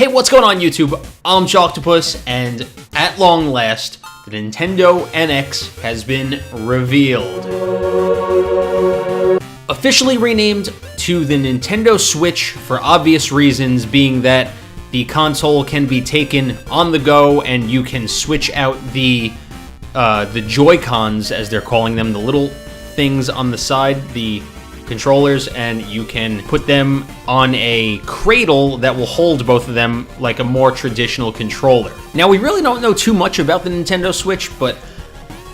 Hey, what's going on YouTube? I'm Jocktopus, and at long last, the Nintendo NX has been revealed. Officially renamed to the Nintendo Switch for obvious reasons, being that the console can be taken on the go and you can switch out the Joy-Cons, as they're calling them, the little things on the side, the controllers, and you can put them on a cradle that will hold both of them like a more traditional controller. Now, we really don't know too much about the Nintendo Switch, but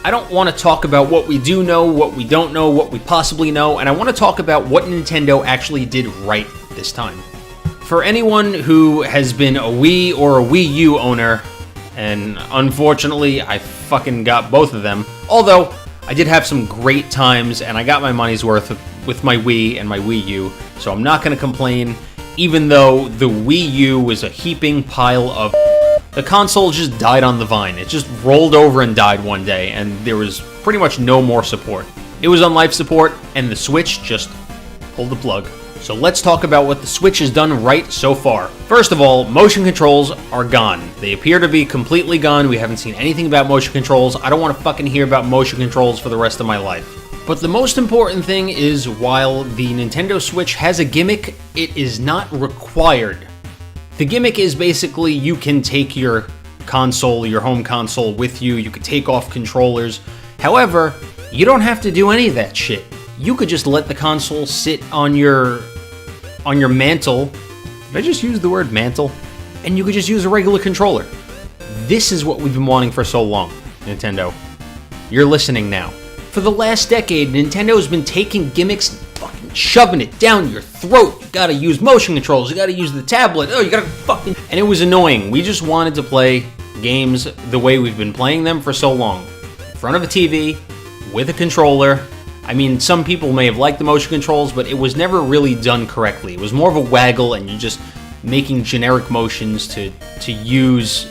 I don't want to talk about what we do know, what we don't know, what we possibly know, and I want to talk about what Nintendo actually did right this time. For anyone who has been a Wii or a Wii U owner, and unfortunately I fucking got both of them, although I did have some great times and I got my money's worth with my Wii and my Wii U, so I'm not going to complain, even though the Wii U was a heaping pile of... The console just died on the vine. It just rolled over and died one day, and there was pretty much no more support. It was on life support, and the Switch just pulled the plug. So let's talk about what the Switch has done right so far. First of all, motion controls are gone. They appear to be completely gone. We haven't seen anything about motion controls. I don't want to fucking hear about motion controls for the rest of my life. But the most important thing is, while the Nintendo Switch has a gimmick, it is not required. The gimmick is basically you can take your console, your home console, with you. You could take off controllers. However, you don't have to do any of that shit. You could just let the console sit on your mantle. Did I just use the word mantle? And you could just use a regular controller. This is what we've been wanting for so long, Nintendo. You're listening now. For the last decade, Nintendo has been taking gimmicks and fucking shoving it down your throat. You gotta use motion controls, you gotta use the tablet, you gotta fucking... And it was annoying. We just wanted to play games the way we've been playing them for so long. In front of a TV, with a controller. I mean, some people may have liked the motion controls, but it was never really done correctly. It was more of a waggle, and you're just making generic motions to use,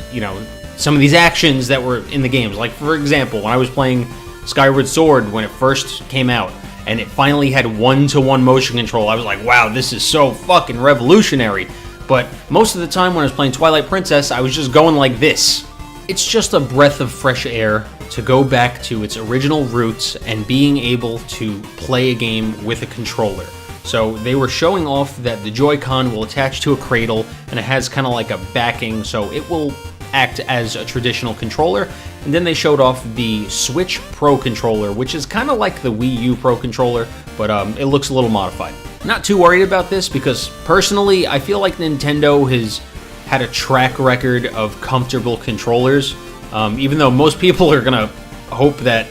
some of these actions that were in the games. Like, for example, when I was playing Skyward Sword when it first came out, and it finally had one-to-one motion control, I was like, wow, this is so fucking revolutionary. But most of the time when I was playing Twilight Princess, I was just going like this. It's just a breath of fresh air to go back to its original roots and being able to play a game with a controller. So they were showing off that the Joy-Con will attach to a cradle, and it has kind of like a backing, so it will act as a traditional controller. And then they showed off the Switch Pro controller, which is kind of like the Wii U Pro controller, but it looks a little modified. Not too worried about this because, personally, I feel like Nintendo has had a track record of comfortable controllers, even though most people are going to hope that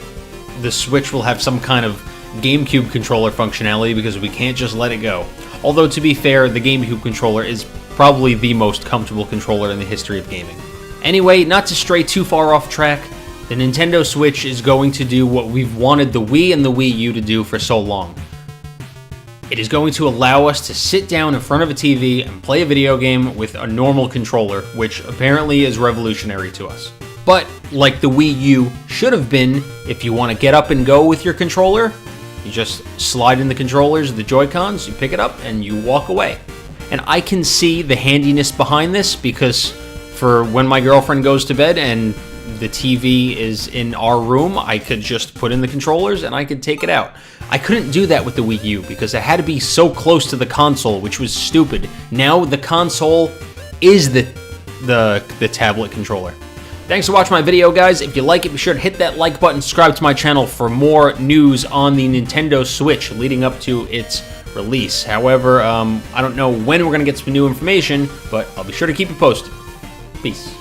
the Switch will have some kind of GameCube controller functionality because we can't just let it go. Although, to be fair, the GameCube controller is probably the most comfortable controller in the history of gaming. Anyway, not to stray too far off track, the Nintendo Switch is going to do what we've wanted the Wii and the Wii U to do for so long. It is going to allow us to sit down in front of a TV and play a video game with a normal controller, which apparently is revolutionary to us. But, like the Wii U should have been, if you want to get up and go with your controller, you just slide in the controllers, the Joy-Cons, you pick it up, and you walk away. And I can see the handiness behind this because for when my girlfriend goes to bed and the TV is in our room, I could just put in the controllers and I could take it out. I couldn't do that with the Wii U because it had to be so close to the console, which was stupid. Now the console is the tablet controller. Thanks for watching my video, guys. If you like it, be sure to hit that like button, subscribe to my channel for more news on the Nintendo Switch leading up to its release. However, I don't know when we're going to get some new information, but I'll be sure to keep you posted. Peace.